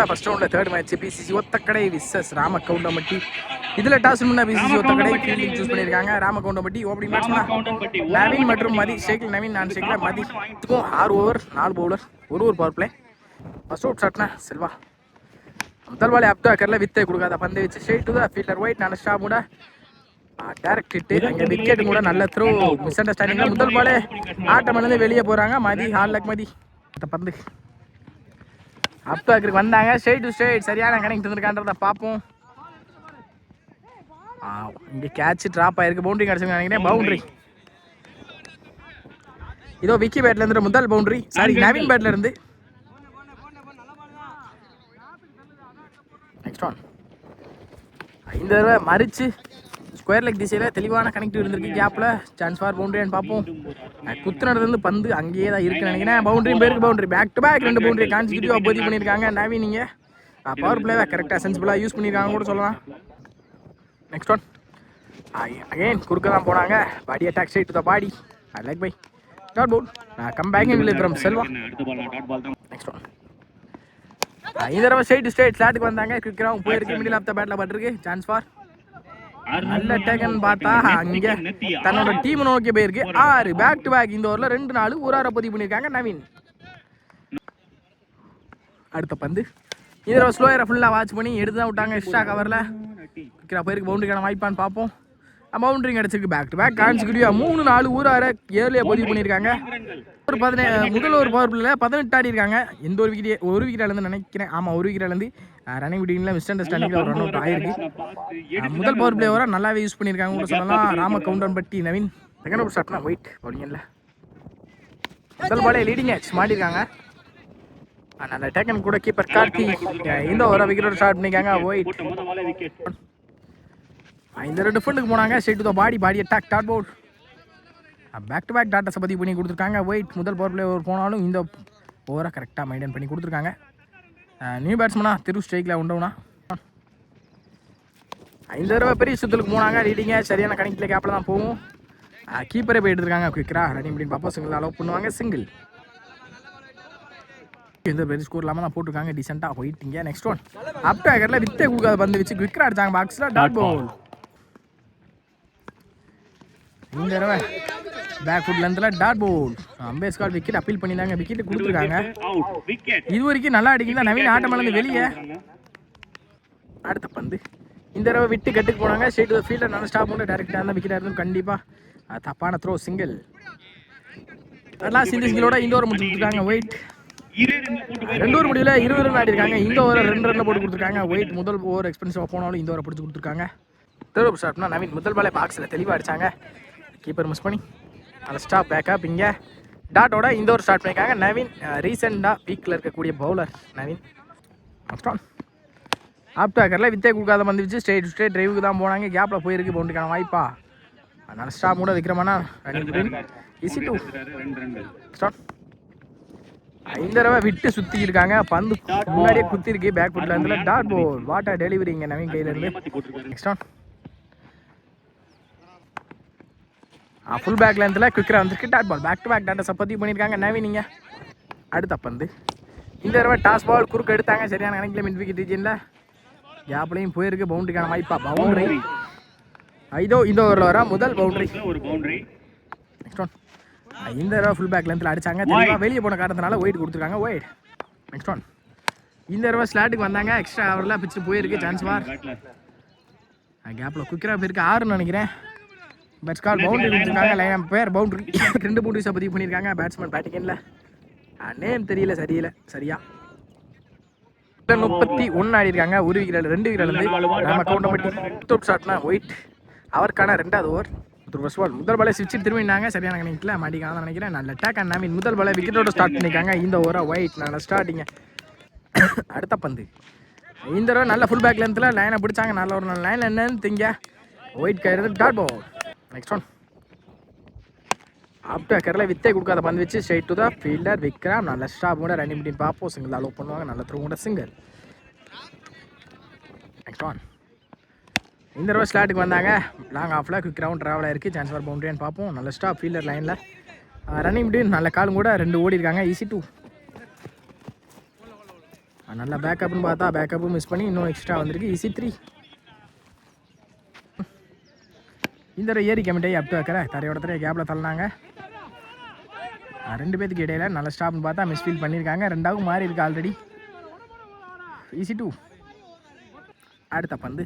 First ரவுண்டில் third match PCC Othakadai versus Ramagoundampatti. இதில் toss முன்னா பிசிசி ஒத்தக்கடை ஃபீல்டிங் சூஸ் பண்ணியிருக்காங்க. ராமகவுண்டம்பட்டி ஓப்பனிங் பேட்ஸ்மேனா நவீன் மற்றும் மதி. ஷேக்கில் நவீன், நான் ஷேக்கில் மதி. 6 ஓவர் 4 பவுலர், ஒரு பவர் பிளே. ஃபர்ஸ்ட் அவுட் ஷாட்னா செல்வா. முதல் பாலே அப்டா கர்ல வித்தை கொடுக்காத பந்து வச்சு straight to the fielder wide. நல்ல ஸ்டாப் கூட டைரக்ட் ஹிட். அங்கே விக்கெட் கூட நல்ல த்ரோ. மிஸ் அண்டர்ஸ்டாண்டிங்ல முதல் பாலே ஆட்டம் இருந்து வெளியே போறாங்க. மதி ஹால் லக் மதி. அந்த பந்து அப்டாக்கு வந்தாங்க. ஸ்ட்ரைட் டு ஸ்ட்ரைட் சரியான கனெக்ட் இருந்திருக்கான்றத பார்ப்போம். இங்கே கேட்ச் ட்ராப் ஆயிருக்கு. பவுண்டரி கிடச்சிருங்க நினைக்கிறேன். பவுண்டரி இதோ விக்கி பேட்ல இருந்து முதல் பவுண்டரி. சாரி, நவீன் பேட்ல இருந்து. Next one. இந்த தடவை மறிச்சு ஸ்கொயர் லெக் திசையில் தெளிவான கனெக்டிவ் இருந்திருக்கு. கேப்பில் சான்ஸ் ஃபார் பவுண்டரின்னு பார்ப்போம். குத்துனது பந்து அங்கேயே தான் இருக்குன்னு நினைக்கிறேன். பவுண்டரியும் பேருக்கு boundary. Back to back 2 boundary கான்சிக்யூட்டிவாக பதிவு பண்ணியிருக்காங்க. நவீன் நீங்கள் பவர் பிளேவை கரெக்டாக சென்சிபிளாக யூஸ் பண்ணியிருக்காங்க கூட சொல்லலாம். Next one. அகைன் குறுக்க தான் போனாங்க. Body attack straight to the body. Leg bye dot ball. Come back in from Selva. Next one. இந்த தடவை ஸ்ட்ரைட் ஸ்லாட்டுக்கு வந்தாங்க. கிரிக்கெட் போயிருக்கு. மிடில் ஆஃப் த பேட்டில் பட்டிருக்கு. சான்ஸ் ஃபார் நல்ல டேக்கன் பார்த்தா அங்கே தன்னோட டீம் நோக்கி போயிருக்கு. 6 பேக் டு பேக் இந்த ஓவரில் 2 4 ஒரு ஆரை பதிவு பண்ணியிருக்காங்க நவீன். அடுத்த பந்து இந்த தடவை ஸ்லோயரை ஃபுல்லாக வாட்ச் பண்ணி எடுத்து தான் விட்டாங்க. எக்ஸ்ட்ரா கவரில் கிரிக்கெட் போயிருக்கு. பவுண்டரிக்கான வாய்ப்பான்னு பார்ப்போம். பவுண்டரி கிடச்சிருக்கு. பேக் டு பேக் கான்சிக்யூட்டிவா 3 4 ஒரு ஆரை ஏர்லியாக பதிவு பண்ணியிருக்காங்க. ஒரு முதல் ஒரு பவர் பிளேல 18 ஆடி இருக்காங்க. எந்த ஒரு விக்கெட் இழந்து நினைக்கிறேன். ஆமாம், ஒரு விக்கெட் இழந்து ரன்னிங் விட்டிங்கில் மிஸ் அண்டர்ஸ்டாண்டிங்கில் ஒரு ரன் அவுட் ஆயிருக்கு. முதல் பவர் பிளே வர நல்லாவே யூஸ் பண்ணியிருக்காங்க கூட சொல்லலாம். ராமகவுண்டம்பட்டி நவீன். செகண்ட் ஓவர் ஸ்டார்ட்னா ஒயிட் பவுலிங்கில் முதல் பாலே லீடிங் ஏட்ச் மாட்டிருக்காங்க. நல்ல டேக்கன் கூட கீப்பர் கார்த்தி. இந்த ஓவரை விக்கெட்டோட ஸ்டார்ட் பண்ணியிருக்காங்க. ஒயிட் இந்த 2 டிஃபெண்டுக்கு போனாங்க. Straight to the body attack dot ball. Back to back டாட்டா பதிவு பண்ணி கொடுத்துருக்காங்க. ஒயிட் முதல் பவர் பிளே ஓவர் போனாலும் இந்த ஓவரை கரெக்டாக மெயின்டைன் பண்ணி கொடுத்துருக்காங்க. நியூ பேட்ஸ்மனா திரு ஸ்ட்ரைக்கில் உண்டவுனா. இந்த தடவை பெரிய சுற்றுலுக்கு போனாங்க. ரீடிங்க சரியான கணக்கில் கேப்பில் தான் போகும். கீப்பரே போய் எடுத்துருக்காங்க. குயிக்கரா ரன்னிங் அப்படின்னு பார்ப்போம். சிங்கிள் அலோவ் பண்ணுவாங்க. சிங்கிள் எந்த பெரிய ஸ்கோர் இல்லாமல் தான் போட்டிருக்காங்க. டீசெண்டாக போயிட்டீங்க. Next one. அப் டேக்கரில் வித்தை கொடுக்காத பந்து வச்சு குயிக்கரா அடிச்சாங்க. பாக்ஸில் டாட் பவுல். இந்த தடவை பேக் ஃபுட் லென்த்தில் டாட் பவுல். அம்பேஸ்கார் விக்கெட் அப்பீல் பண்ணியிருந்தாங்க. விக்கெட் கொடுத்துருக்காங்க. இது வரைக்கும் நல்லா அடிக்கலாம். நவீன் ஆட்டம் இருந்து வெளியே. அடுத்த பந்து இந்த தடவை விட்டு கட்டுக்கு போனாங்க. Straight to the fielder. நல்ல ஸ்டாப் பண்ணி டேரக்டாக இருந்தால் விக்கெட்டாக இருந்தும் கண்டிப்பாக தப்பான த்ரோ. சிங்கிள். அதெல்லாம் சிங்கிளோட இந்த ஓவர் முடிச்சு கொடுத்துருக்காங்க. ஒயிட் 2 ஓவர் முடியல 20 ரன் ஆடிருக்காங்க. இந்த ஓவரை 2 ரன்ல போட்டு கொடுத்துருக்காங்க. ஒயிட் முதல் ஓவர் எக்ஸ்பென்சிவாக போனாலும் இந்த ஓவரை பிடிச்சி கொடுத்துருக்காங்க. தேர்ட் ஓவர் ஸ்டார்ட்னா நவீன் முதல் பாலே பாக்ஸில் தெளிவாக அடிச்சாங்க. கீப்பர் மிஸ் பண்ணி நல்ல ஸ்டாப் பேக்கப். இங்கே டாட்டோட இந்த ஒரு ஸ்டார்ட் பண்ணியிருக்காங்க நவீன். ரீசெண்டாக வீக்கில் இருக்கக்கூடிய பவுலர் நவீன். ஆப் டாக்கரில் வித்தை கொடுக்காத வந்து வச்சு ஸ்ட்ரைட் டிரைவுக்கு தான் போனாங்க. கேப்பில் போயிருக்கு. பவுண்டரிக்கான வாய்ப்பா நல்ல ஸ்டாப் கூட விக்ரமனா ரன்னிங் ஈஸி டூ ஸ்டார்ட். இந்த தடவை விட்டு சுற்றி இருக்காங்க. பந்து முன்னாடியே குத்திருக்கு. பேக் ஃபுட்டில் இருந்து டாட் பவுல். வாட்டர் டெலிவரி இங்கே நவீன் கையிலேருந்து. Next one. ஃபுல் பேக் லென்த்தில் குயிக்கராக வந்துருக்கு. Dot ball. Back to back டாட்டா பதிவு பண்ணியிருக்காங்க நவீன். நீங்கள் அடுத்த பந்து இந்த தடவை டாஸ் பால் குறுக்க எடுத்தாங்க. சரியான கணக்கில் மிட் விக்கெட் ரீஜனில் கேப்லையும் போயிருக்கு. பவுண்டரிக்கான வாய்ப்பா பவுண்டரி. இதோ இந்த ஓவரில் வர முதல் பவுண்டரி. Next one. இந்த தடவை ஃபுல் பேக் லென்த்தில் அடித்தாங்க. தெளிவாக வெளியே போன காரணத்தினால ஒயிட் கொடுத்துருக்காங்க. ஒயிட். Next one. இந்த தடவை ஸ்லாட்டுக்கு வந்தாங்க. எக்ஸ்ட்ரா ஓவரில் பிச்சு போயிருக்கு. சான்ஸ் பார் கேப்பில் குயிக்கராக போயிருக்கு. 6ன்னு நினைக்கிறேன். பேட்ஸ்கால் பவுண்டரி கொடுத்துருக்காங்க. லைன் பேர் பவுண்டரி 2 பவுண்டரிஸாக பதிவு பண்ணியிருக்காங்க. பேட்ஸ்மேன் பேட்டிங்கில் நேம் தெரியல சரியா 31 ஆடி இருக்காங்க. ஒரு விக்கெட் 2 விக்கெட் நம்ம கவுண்டம்பட்டி ஷாட்னா ஒயிட். அவருக்கான 2வது ஓவர். முதல் பாலை ஸ்விட்ச் திரும்பினாங்க. சரியான கணக்கில் மாட்டிக்காதான் நினைக்கிறேன். நல்ல டேக் அண்ட் நவீன் முதல் பாலை விக்கெட்டோட ஸ்டார்ட் பண்ணியிருக்காங்க. இந்த ஓவரை ஒயிட் நல்ல ஸ்டார்டிங்க. அடுத்த பந்து இந்த தடவை நல்ல ஃபுல் பேக் லென்த்தில் லைனை பிடிச்சாங்க. நல்ல ஒரு நல்ல லைன் என்னன்னு திங்க ஒயிட் கயிறு dot ball. Next one. Off டேக்கரில் வித்தை கொடுக்காத பந்து வச்சு straight to the fielder Vikram. நல்ல ஸ்டாப் கூட ரன்னிங் பண்ணி பார்ப்போம். சிங்கிள் அலோவ் பண்ணுவாங்க. நல்ல த்ரூ கூட சிங்கிள். Next one. இந்த தடவை ஸ்லாட்டுக்கு வந்தாங்க. லாங் ஆஃபில் குயிக் ரவுண்ட் ட்ராவல் ஆயிருக்கு. சான்ஸ் ஃபார் பவுண்டரின்னு பார்ப்போம். நல்ல ஸ்டாப் ஃபீல்டர் லைனில் ரன்னிங் பண்ணி நல்ல காலும் கூட 2 ஓடி இருக்காங்க. Easy two. நல்லா பேக்கப்னு பார்த்தா பேக்கப்பும் மிஸ் பண்ணி இன்னும் எக்ஸ்ட்ரா வந்திருக்கு. ஈஸி 3. இந்த ஏரி கமிட்டை அப் டு வைக்கிற தரையோட கேப்பில் தள்ளினாங்க. 2 பேருக்கு இடையில நல்ல ஸ்டாப்னு பார்த்தா மிஸ்ஃபீல் பண்ணியிருக்காங்க. 2ஆவது மாறி இருக்கு ஆல்ரெடி. ஈஸி 2. அடுத்த பந்து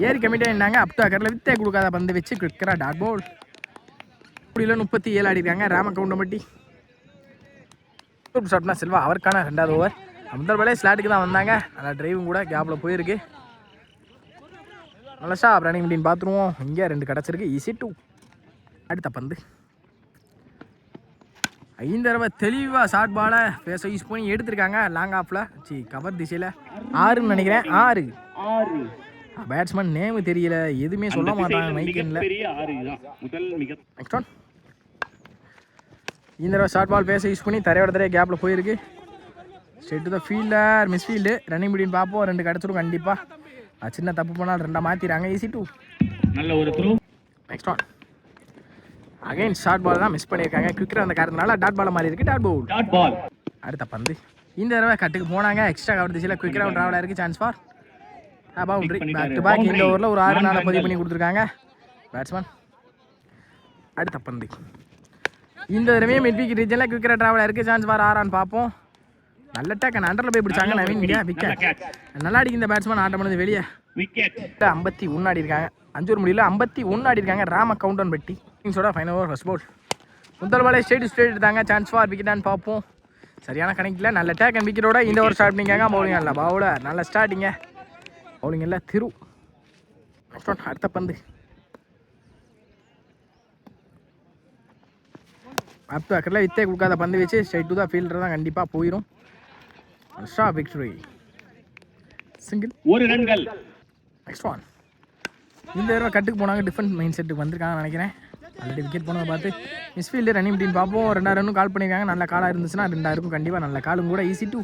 ஏரி கமிட்டே என்னாங்க அப் டு அக்கரில் வித்தே கொடுக்காத பந்து வச்சு குவிக்கரா டாட் பால். இப்படியில் 37 ஆடிருக்காங்க ராமகவுண்டம்பட்டி. சூப்பர் ஷாட்னா செல்வா அவருக்கான 2வது ஓவர். முதல் வேலையை ஸ்லாட்டுக்கு தான் வந்தாங்க. நல்லா டிரைவும் கூட கேப்பில் போயிருக்கு. நல்லா ஷாப் ரன்னிங் அப்படின்னு பார்த்துருவோம். இங்கே 2 கிடச்சிருக்கு. ஈஸி 2. அடுத்த பந்து 5 தடவை தெளிவாக ஷார்ட் பாலை ஃபேஸை யூஸ் பண்ணி எடுத்திருக்காங்க. லாங் ஆஃபில் கவர் திசையில் 6ன்னு நினைக்கிறேன். 6 பேட்ஸ்மேன் நேமு தெரியல, எதுவுமே சொல்ல மாட்டாங்க மைக்கில். நெக்ஸ்ட் ஒன் இந்த தடவை ஷார்ட் பால் ஃபேஸை யூஸ் பண்ணி தரையோட கேப்பில் போயிருக்கு. Straight to the fielder misfield. Running முடின்னு பார்ப்போம். 2 கிடச்சிரும் கண்டிப்பாக. சின்ன தப்பு பண்ணால் 2 மாற்றிடுறாங்க. ஈஸி 2. நல்ல ஒரு throw. Next one again short ball தான் மிஸ் பண்ணியிருக்காங்க. குவிக்கர் அந்த காரணத்தினால டாட் பால் மாறி இருக்கு. Dot ball. அடுத்த பந்து இந்த தடவை கட்டுக்கு போனாங்க. எக்ஸ்ட்ரா கவர் திசையில் குவிக்கர் அவுட் ட்ராவலாக இருக்குது. Chance for boundary. Back to back இந்த ஓவரில் ஒரு 6 நாளை பதிவு பண்ணி கொடுத்துருக்காங்க பேட்ஸ்மேன். அடுத்த பந்து இந்த தடவையே மிட் விக்கெட் ரீஜனில் குவிக்கர் ட்ராவலாக இருக்குது. சான்ஸ் ஃபார் 6 பார்ப்போம். நல்ல டேக்கன் அண்டரில் போய் பிடிச்சாங்க நவீன். விக்கெட் நல்லா அடிக்கும் இந்த பேட்ஸ்மேன். ஆட்டம் பண்ணது வெளியே. விக்கெட் 51 ஆடி இருக்காங்க. 5 ஓவர் முடியல 51 ஆடி இருக்காங்க ராமகவுண்டம்பட்டி. இன்னிங்ஸோட ஃபைனல் ஓவர் ஃபர்ஸ்ட் பால். முதல் பாலே ஸ்ட்ரெயிட் எடுத்தாங்க. சான்ஸ் ஃபார் விக்கெட்டான்னு பார்ப்போம். சரியான கணக்கில் நல்ல டேக் அண்ட் விக்கெட்டோட இந்த ஓவர் ஸ்டார்ட் பண்ணிக்காங்க. பவுலிங் இல்லை பவுலர் நல்ல ஸ்டார்டிங்க. பவுலிங் இல்லை திரு. நெக்ஸ்ட் ஒன் அடுத்த பந்து அப் டு அக்கரில் வித்தே கொடுக்காத பந்து வச்சு ஸ்ட்ரைட் டு தான் ஃபீல்டர் தான் கண்டிப்பாக போயிடும். Stop victory. சிங்கிள் 1 ரன்கள். நெக்ஸ்ட் ஒன் இந்த தடவை கட்டுக்கு போனாங்க. டிஃபென்ஸ் மைண்ட் செட்டுக்கு வந்திருக்காங்கன்னு நினைக்கிறேன். ஆல்ரெடி விக்கெட் போனதை பார்த்து மிஸ்ஃபீல்டு ரன்னிங் அப்படின்னு பார்ப்போம். 2 ரன்னும் கால் பண்ணியிருக்காங்க. நல்ல காலாக இருந்துச்சுன்னா 2 இருக்கும் கண்டிப்பாக. நல்ல காலும் கூட. ஈஸி 2.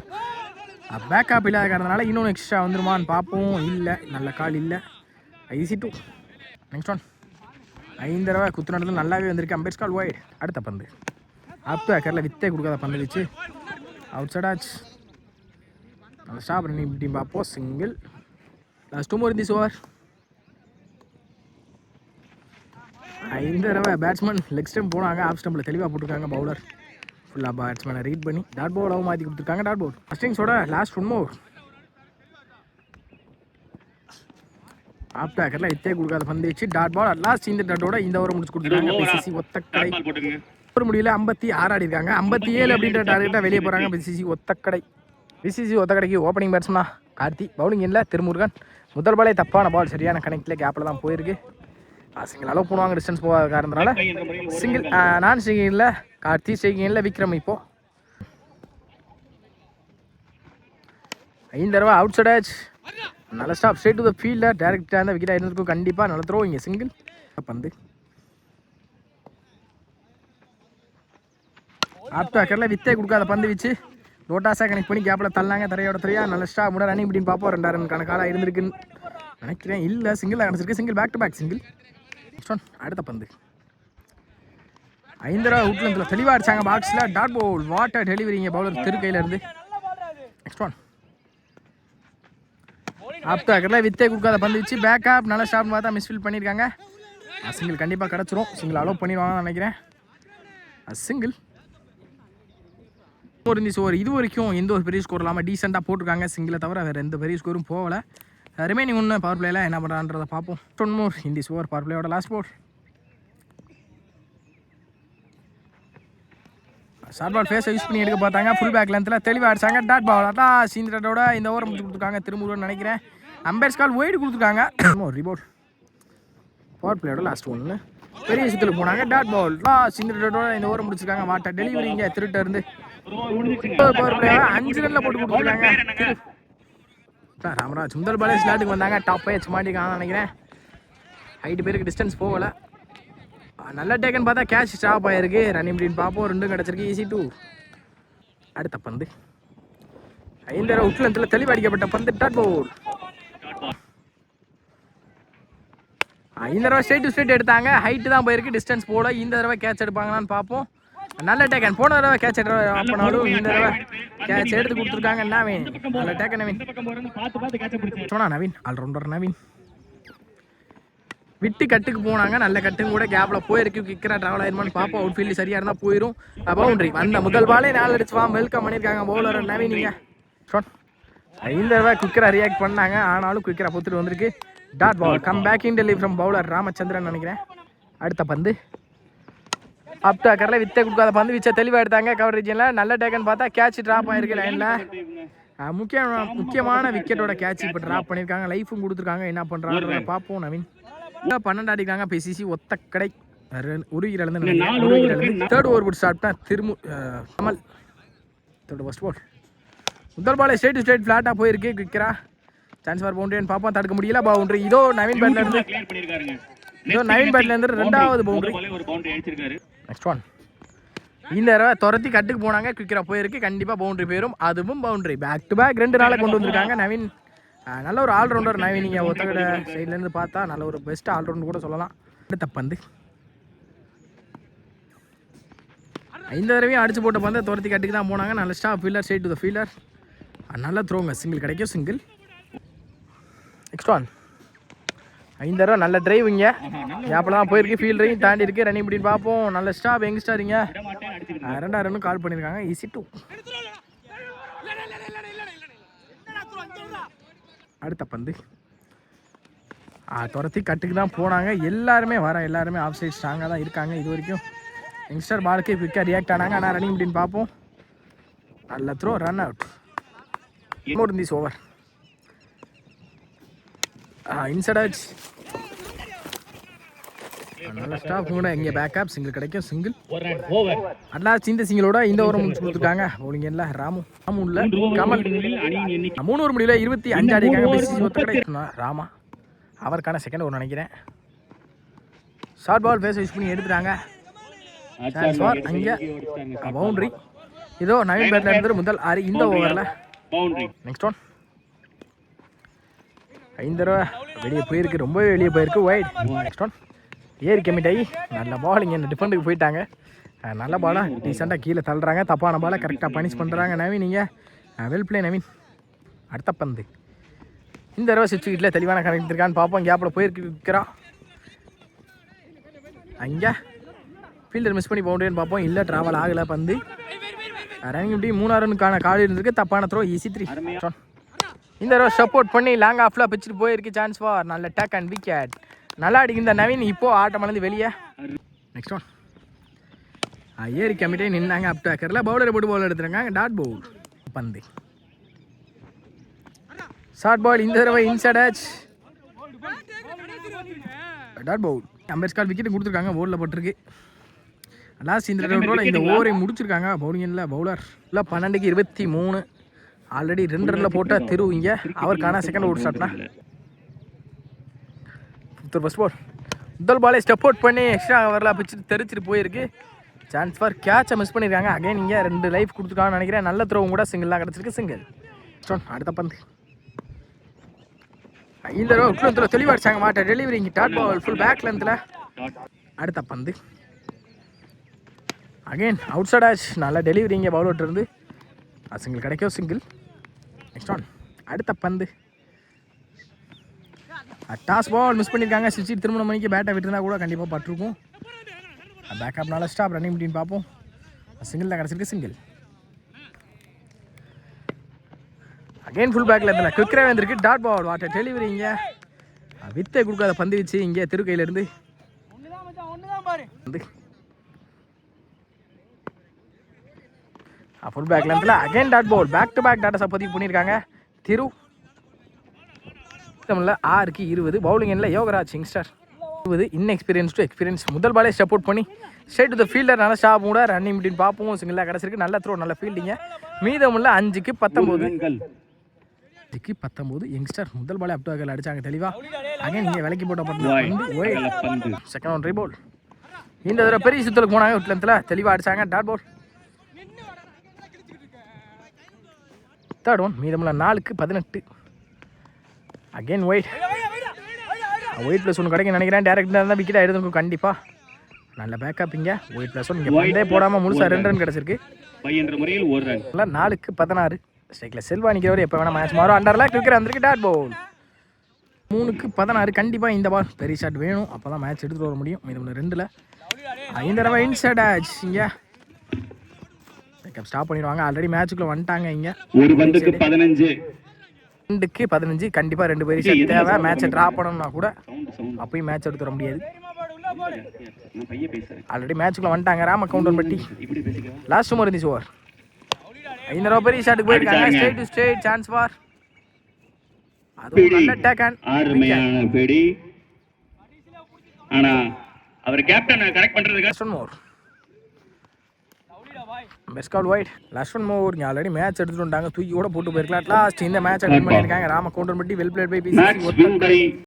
பேக்கப் இல்லாத காரணத்தினால இன்னொன்று எக்ஸ்ட்ரா வந்துருமான்னு பார்ப்போம். இல்லை நல்ல கால் இல்லை. ஈஸி 2. நெக்ஸ்ட் ஒன் 5 தடவை குத்து நடந்து நல்லாவே வந்திருக்கு. அம்பேர்ஸ் கால் ஒய்ட். அடுத்த பந்து அப் டு அக்கரில் வித்தே கொடுக்காத பந்து வச்சு அவுட் சைட் ஆச்சு. நல்ல ஸ்டாப் ரன்னிங் அப்படின்னு பார்ப்போம். Single. Last 2 more in this over. 5 தடவை பேட்ஸ்மேன் லெக் ஸ்டெம்ப் போனாங்க. ஆஃப் ஸ்டம்பில் தெளிவாக போட்டிருக்காங்க பவுலர். ஃபுல்லாக பேட்ஸ்மேனை ரீட் பண்ணி டாட் பாலாகவும் மாற்றி கொடுத்துருக்காங்க. Dot ball. ஃபர்ஸ்ட் இன்னிங்ஸோட லாஸ்ட் 1 more. ஆஃப் டேக்கரில் வித்தே கொடுக்காத பந்து வச்சு டாட் பால். லாஸ்ட் இந்த டாட்டோட இந்த ஓவர் முடிச்சு கொடுத்துருக்காங்க. பிசிசி ஒத்தக்கடை ஒரு முடியல 56 ஆடி இருக்காங்க. 57 அப்படின்ற டார்கெட்டாக வெளியே போகிறாங்க. பிசிசி ஒத்தக்கடை. பிசிசி ஒத்தக்கடைக்கு ஓப்பனிங் பேட்ஸ்மனா கார்த்தி. பவுலிங் இல்லை திருமுருகன். முதல் பாலே தப்பான பால். சரியான கணக்கில் கேப்பில் தான் போயிருக்கு. சிங்கிள் அளவு போடுவாங்க டிஸ்டன்ஸ் போகாத காரணத்தினால. சிங்கிள் நான் சிங்கிளில் கார்த்தி, சிங்கிளில் விக்ரம். இப்போ 5 தடவை அவுட் சைட் ஆச்சு. நல்ல stop straight to the fielder. டேரக்டாக இருந்தால் விக்கெட் ஆயிருக்கும் கண்டிப்பாக. நல்ல த்ரோ. இங்கே சிங்கிள் பந்து அப் டு அக்கரில் வித்தே கொடுக்காத பந்து வச்சு லோட்டாஸாக கனெக்ட் பண்ணி கேப்பில் தள்ளாங்க. தரையோட தரையா நல்ல ஸ்டாப் கூட ரன்னிங் அப்படின்னு பார்ப்போம். 2 ரன் கணக்காக இருந்திருக்குன்னு நினைக்கிறேன். இல்லை சிங்கிள் கிடச்சிருக்கு. Single back to back single. அடுத்த பந்து 5 தடவை அவுட்ல தெளிவாக அடிச்சாங்க பாக்ஸில். Dot ball. வாட்டர் டெலிவரிங்க பவுலர் திரு கையில் இருந்து. நெக்ஸ்ட் ஒன் அப் டு அக்கரில் வித்தே கொடுக்காத பந்து வச்சு பேக்கப் நல்ல ஸ்டாப் பார்த்தா மிஸ்ஃபீல் பண்ணியிருக்காங்க. சிங்கிள் கண்டிப்பாக கிடச்சிரும். சிங்கிள் அலோவ் பண்ணிடுவாங்கன்னு நினைக்கிறேன். சிங்கிள் ஒரு இந்த ஓவர் இது வரைக்கும் எந்த ஒரு பெரிய ஸ்கோர் இல்லாமல் டீசெண்டாக போட்டிருக்காங்க. சிங்கிளை தவிர வேறு எந்த பெரிய ஸ்கோரும் போகலை. ரிமைனிங் ஒன்று பவர் பிளேயில் என்ன பண்ணுறான்றதை பார்ப்போம். 1 more இந்த ஓவர் பவர் பிளேயோட லாஸ்ட் போல். ஷார்ட் பால் ஃபேஸை யூஸ் பண்ணி எடுக்க பார்த்தாங்க. ஃபுல் பேக் லென்த்தில் தெளிவாக அடிச்சாங்க. டாட் பால் அதான் சீந்தரோட இந்த ஓவர் முடிச்சு கொடுத்துருக்காங்க திருமுருகன் நினைக்கிறேன். அம்பேர்ஸ் கால் ஒய்டு கொடுத்துருக்காங்க. ரிபோர்ட் பவர் பிளேயோட லாஸ்ட் 1 பெரிய விஷயத்தில் போனாங்க. டாட் பால் சீந்தரோட இந்த ஓவர் முடிச்சிருக்காங்க. வாட்டர் டெலிவரிங்க திருட்ட இருந்து பவர் பிளேயோட 5 ரன்ல போட்டு கொடுத்துருக்காங்க. ராமராஜ் முதல் பாலே ஸ்லாட்டுக்கு வந்தாங்க. டாப் வச்சு மாட்டிருக்காங்க நினைக்கிறேன். 8 பேருக்கு டிஸ்டன்ஸ் போகலை. நல்ல டேக்கன் பார்த்தா கேட்ச் ஸ்டாப் ஆகிருக்கு. ரன்னிங் அப்படின்னு பார்ப்போம். 2 கிடச்சிருக்கு. ஈஸி 2. அடுத்த பந்து 5 தடவை உட்லத்தில் தெளிவு அடிக்கப்பட்ட பந்து. Dot ball. 5 தடவை ஸ்ட்ரெயிட் டு ஸ்ட்ரெயிட் எடுத்தாங்க. ஹைட்டு தான் போயிருக்கு. டிஸ்டன்ஸ் போல. இந்த தடவை கேட்ச் எடுப்பாங்களான்னு பார்ப்போம். நல்ல டேக்கன். போன தடவை கேட்ச் பண்ணாலும் இந்த தடவை கேட்ச் எடுத்து கொடுத்துருக்காங்க நவீன். நல்ல டேக் நவீன். சொன்னா நவீன் ஆல்ரவுண்டர் நவீன் விட்டு கட்டுக்கு போனாங்க. நல்ல கட்டுங்க கூட கேப்பில் போயிருக்கு. கிக்கராக ட்ராவல் ஆயிருமான்னு பார்ப்போம். அவுட் ஃபீல்டு சரியாக இருந்தால் போயிடும். பவுண்டரி வந்த முதல் பாலே 4 அடிச்சு வெல்கம் பண்ணியிருக்காங்க பவுலர் நவீனிங்க. இந்த தடவை குவிக்கராக ரியாக்ட் பண்ணாங்க. ஆனாலும் குவிக்கராக பொத்துட்டு வந்திருக்கு. Dot ball come back in delivery from bowler Ramachandran நினைக்கிறேன். அடுத்த பந்து அப் டாக்கரில் வித்தை கொடுக்காத பந்து விச்சை தெளிவாக எடுத்தாங்க. கவர் ரீஜனில் நல்ல டேக்கன்னு பார்த்தா கேட்ச் ட்ராப் ஆகிருக்கு லைனில். முக்கியமான விக்கெட்டோட கேட்ச் இப்போ ட்ராப் பண்ணியிருக்காங்க. லைஃபும் கொடுத்துருக்காங்க. என்ன பண்ணுறாங்க பார்ப்போம். நவீன் 12 அடிக்கிறாங்க. பிசிசி ஒத்த கடை உருகிருந்து தேர்ட் ஓவர் போட்டு ஸ்டார்ட் தான் திரும்ப கமல் தேர்ட் ஃபர்ஸ்ட் பால் முதல் பால் ஸ்ட்ரைட் டு ஸ்ட்ரைட் ஃப்ளாட்டாக போயிருக்கு. குவிக்கரா சான்ஸ் ஃபார் பவுண்டரின்னு பார்ப்போம். தடுக்க முடியல. பவுண்டரி இதோ நவீன் பேட்லேருந்து ரெண்டாவது பவுண்டரி. நெக்ஸ்ட் ஒன் இந்த தடவை துரத்தி கட்டுக்கு போனாங்க. குவிக்கரா போயிருக்கு. கண்டிப்பாக பவுண்டரி போயிடும். அதுவும் பவுண்டரி பேக் டு பேக் 2 நாளை கொண்டு வந்திருக்காங்க நவீன். நல்ல ஒரு ஆல்ரவுண்டர் நவீன். நீங்கள் ஒத்தக்கடை சைட்லேருந்து பார்த்தா நல்ல ஒரு பெஸ்ட் ஆல்ரவுண்டர் கூட சொல்லலாம். அடுத்த பந்து இந்த தடவையும் அடிச்சு போட்ட பந்து துரத்தி கட்டுக்கு தான் போனாங்க. நல்ல stop fielder straight to the fielder. நல்ல த்ரோங்க. சிங்கிள் கிடைக்கும். சிங்கிள். நெக்ஸ்ட் ஒன் இந்த தடவை நல்ல டிரைவிங்க கேப்பெல்லாம் போயிருக்கு. ஃபீல்டரையும் தாண்டி இருக்கு. ரன்னிங் அப்படின்னு பார்ப்போம். நல்ல ஸ்டாப் யங்ஸ்டாரிங்க 2 ரன்னும் கால் பண்ணியிருக்காங்க. ஈஸி 2. அடுத்த பந்து துரத்தி கட்டுக்கு தான் போனாங்க. எல்லாருமே ஆஃப் சைட் ஸ்ட்ராங்காக தான் இருக்காங்க. இது வரைக்கும் யங்ஸ்டர் பாலுக்கு குவிக்காக ரியாக்ட் ஆனாங்க. ஆனால் ரன்னிங் அப்படின்னு பார்ப்போம். நல்ல throw run out. More this over inside out. நல்ல ஸ்டாப் கூட இங்கே பேக்கப் சிங்கிள் கிடைக்கும். சிங்கிள். அட்லாஸ்ட் இந்த சிங்கிளோட இந்த ஓவரை முடிச்சு கொடுத்துருக்காங்க. பவுலிங் இல்லை ராமு இல்லை கமல் 3 ஓவர் முடியல 25 அடிக்காங்க. ராமா அவருக்கான செகண்ட் ஓவர் நினைக்கிறேன். ஷார்ட் பால் ஃபேஸ் யூஸ் பண்ணி எடுத்துட்டாங்க. அங்கே பவுண்டரி இதோ நவீன் பேட்ல இருந்து முதல் 6 இந்த ஓவரில். நெக்ஸ்ட் ஒன் இந்த தடவை வெளியே போயிருக்கு. ரொம்பவே வெளியே போயிருக்கு. வைட். நெக்ஸ்ட் ஒன் ஏறி கமிட் ஆகி நல்ல பாலிங் என்ன டிஃபெண்டுக்கு போயிட்டாங்க. நல்ல பாலாக டீசெண்டாக கீழே தள்ளுறாங்க. தப்பான பாலை கரெக்டாக பனிஷ் பண்ணுறாங்க நவீன். நீங்கள் வெல் பிளே நவீன். அடுத்த பந்து இந்த தடவை சுவிட்ச் வீட்டில் தெளிவான கனெக்ட் இருக்கான்னு பார்ப்போம். கேப்பில் போயிருக்கு விற்கிறா. அங்கே ஃபீல்டர் மிஸ் பண்ணி பவுண்டரின்னு பார்ப்போம். இல்லை ட்ராவல் ஆகலை பந்து. ரன்னிங் இப்படி 3 ரன்னுக்கான கால் இருந்திருக்கு. தப்பான த்ரோ ஈஸி 3. இந்த தடவை சப்போர்ட் பண்ணி லாங் ஆஃபில் பிச்சுட்டு போயிருக்கு. சான்ஸ் ஃபார் நல்ல டேக் அண்ட் விக்கெட். நல்லா அடிக்கும் இந்த நவீன். இப்போது ஆட்டமலேருந்து வெளியே. நெக்ஸ்ட் ஒன் ஏறி கமிட்டே நின்னாங்க. அப் டாக்கரில் பவுலரை போட்டு பவுலர் எடுத்துருக்காங்க. டாட் பவுல் பந்து ஷார்ட் பால் இந்த தடவை இன்சைட் ஆச். டாட் பவுல். அம்பேத்கர் விக்கெட் கொடுத்துருக்காங்க. போர்டில் போட்டிருக்கு. லாஸ்ட் இந்த தடவை இந்த ஓவரை முடிச்சிருக்காங்க. பவுலிங் இல்லை பவுலர் இல்லை 12க்கு 23. ஆல்ரெடி 2 ரனில் போட்ட திரு இங்கே அவருக்கான செகண்ட் ஓவர் ஸ்டார்ட்னா. ஃபர்ஸ்ட் பால் முதல் பாலே ஸ்டெப் அவுட் பண்ணி எக்ஸ்ட்ரா ஓவரில் பிடிச்சிட்டு தெரிச்சிட்டு போயிருக்கு. சான்ஸ் ஃபார் கேட்சை மிஸ் பண்ணியிருக்காங்க. அகைன் இங்கே 2 லைஃப் கொடுத்துருக்காங்கன்னு நினைக்கிறேன். நல்ல த்ரோவும் கூட சிங்கிளாக கிடச்சிருக்கு. சிங்கிள். அடுத்த பந்து இந்த தடவை உட்ல தெளிவாக அடிச்சாங்க. மாட்ட டெலிவரி இங்கே டாட் பால் ஃபுல் பேக் லென்த்தில். அடுத்த பந்து அகைன் அவுட் சைட் ஆச். நல்ல டெலிவரி இங்கே பவுலர்ட்டு இருந்து சிங்கிள் கிடைக்கும். சிங்கிள். நெக்ஸ்ட் ஒன் அடுத்த பந்து டாஸ் பால் மிஸ் பண்ணியிருக்காங்க. சிக்ஸி திருமண மணிக்கு பேட்டை விட்டுருந்தா கூட கண்டிப்பாக பட்டிருக்கும். பேக்கப்னால ஸ்டாப் ரன்னிங் அப்படின்னு பார்ப்போம். சிங்கிள் தான் கிடச்சிருக்கு. சிங்கிள். அகைன் ஃபுல் பேக்கில் இருந்தால் குவிக்கராக வந்திருக்கு. டாட் பால் வாட்டர் டெலிவரி இங்கே வித்தை கொடுக்காத பந்து வச்சு இங்கே திருக்கையிலேருந்து வந்து ஃபுல் பேக் லென்த்தில் again dot ball. Back to back டாட்டா பதிவு பண்ணியிருக்காங்க. திரு தமிழில் 6க்கு 20. பவுலிங் எண்ணில் Yogaraj youngster 20. Inexperience to experience. முதல் பாலே சப்போர்ட் பண்ணி ஸ்ட்ரைட் டு த ஃபீல்டர். நல்லா ஸ்டாப் கூட ரன்னிங் அப்படின்னு பார்ப்போம். சிங்கிளாக கிடச்சிருக்கு. நல்ல த்ரோ நல்ல ஃபீல்டிங்க. மீதமுள்ள 5க்கு 19. யங்ஸ்டர் முதல் பாலே அப் டு பேக்கில் அடிச்சாங்க தெளிவாக. அகைன் இங்கே விலைக்கு போட்ட பந்து செகண்ட் ஒன் ரீபால். இந்த தடவை பெரிய சுத்தலுக்கு போனாங்க. அவுட் லென்த்தில் தெளிவாக அடிச்சாங்க. Dot ball. தேர்ட் ஒன் மீதமுள்ள 4க்கு 18. அகைன் ஒயிட் ப்ளஸ் ஒன்று கிடைக்கும் நினைக்கிறேன். டேரக்டாக இருந்தால் விக்கெட் ஆகிடுதுக்கும் கண்டிப்பாக. நல்ல பேக்கப் இங்கே ஒயிட் ப்ளஸ் ஒன். இங்கே பந்தே போடாமல் முழுசாக 2 ரன் கிடச்சிருக்கு. என்ற முறையில் 1 ரன். 4-16 ஸ்ட்ரைக்கில் செல்வா நிற்கிறவர் எப்போ வேணால் மேட்ச் மாறும். அண்டரில் கிரிக்கெட் வந்திருக்கு. Dot ball. 3-16. கண்டிப்பாக இந்த பால் பெரிய ஷாட் வேணும். அப்போ தான் மேட்ச் எடுத்துகிட்டு வர முடியும். மீதம் 2ல் 5 தடவை இன்சைட் ஆச்சு. இங்கே பேக்கப் ஸ்டாப் பண்ணிடுவாங்க. ஆல்ரெடி மேட்சுக்குள்ளே வந்துட்டாங்க. இங்கே ஒரு பந்துக்கு 15. 2-15. கண்டிப்பாக 2 பெரிய ஷாட் தேவை. மேட்சை ட்ரா பண்ணணும்னா கூட அப்பயும் மேட்ச் எடுத்து வர முடியாது. ஆல்ரெடி மேட்சுக்குள்ள வந்துட்டாங்க. ராம கவுண்டர் பட்டி லாஸ்ட் ஓவர் இருந்துச்சு. ஓவர் 5 தடவை பெரிய ஷாட்டுக்கு போயிருக்காங்க. Straight to straight chance for. அது நல்ல டேக் அண்ட் அருமையான பேடி. ஆனா அவர் கேப்டன் கரெக்ட் பண்றதுக்கு லாஸ்ட் ஒன் மோர். பெஸ்ட் கால் வைட். Last one more. இங்கே ஆல்ரெடி மேட்ச் எடுத்துட்டு வந்துட்டாங்க. தூக்கி கூட போட்டு போயிருக்கலாம். லாஸ்ட் இந்த மேட்ச் வின் பண்ணியிருக்காங்க. ராம கவுண்டர் பட்டி வெல் பிளேட் பை பிசிசி.